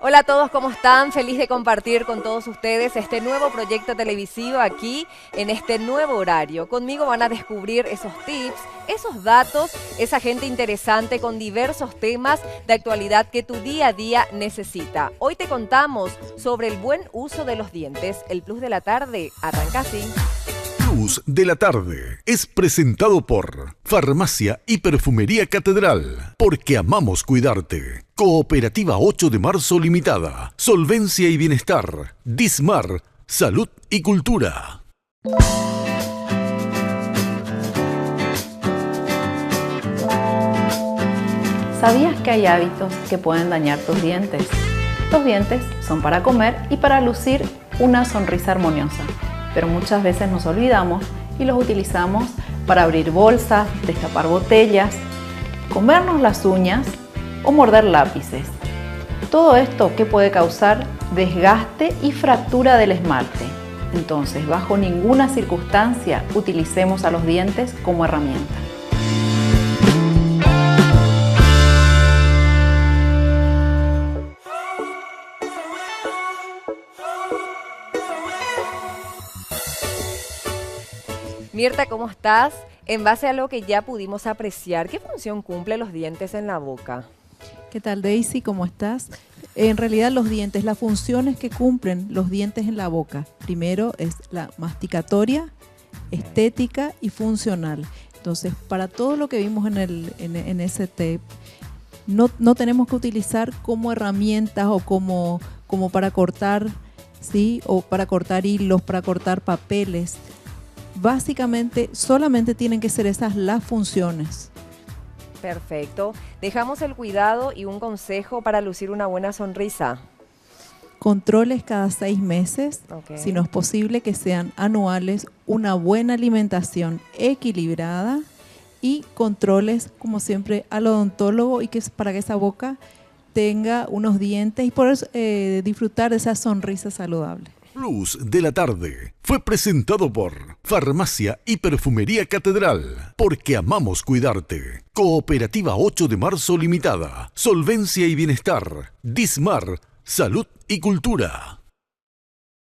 Hola a todos, ¿cómo están? Feliz de compartir con todos ustedes este nuevo proyecto televisivo aquí en este nuevo horario. Conmigo van a descubrir esos tips, esos datos, esa gente interesante con diversos temas de actualidad que tu día a día necesita. Hoy te contamos sobre el buen uso de los dientes. El Plus de la Tarde arranca así. Plus de la Tarde es presentado por Farmacia y Perfumería Catedral, porque amamos cuidarte. Cooperativa 8 de Marzo Limitada, Solvencia y Bienestar, Dismar, Salud y Cultura. ¿Sabías que hay hábitos que pueden dañar tus dientes? Los dientes son para comer y para lucir una sonrisa armoniosa, pero muchas veces nos olvidamos y los utilizamos para abrir bolsas, destapar botellas, comernos las uñas o morder lápices. Todo esto que puede causar desgaste y fractura del esmalte. Entonces, bajo ninguna circunstancia utilicemos a los dientes como herramienta. Mirta, ¿cómo estás? En base a lo que ya pudimos apreciar, ¿qué función cumplen los dientes en la boca? ¿Qué tal, Daisy? ¿Cómo estás? En realidad los dientes, las funciones que cumplen los dientes en la boca, primero es la masticatoria, estética y funcional. Entonces, para todo lo que vimos en ese tape, no tenemos que utilizar como herramientas o como para cortar, ¿sí? O para cortar hilos, para cortar papeles. Básicamente, solamente tienen que ser esas las funciones. Perfecto. Dejamos el cuidado y un consejo para lucir una buena sonrisa. Controles cada 6 meses, Okay. Si no es posible que sean anuales, una buena alimentación equilibrada y controles, como siempre, al odontólogo y para que esa boca tenga unos dientes y poder disfrutar de esa sonrisa saludable. Plus de la Tarde fue presentado por Farmacia y Perfumería Catedral, porque amamos cuidarte. Cooperativa 8 de Marzo Limitada, Solvencia y Bienestar, Dismar, Salud y Cultura.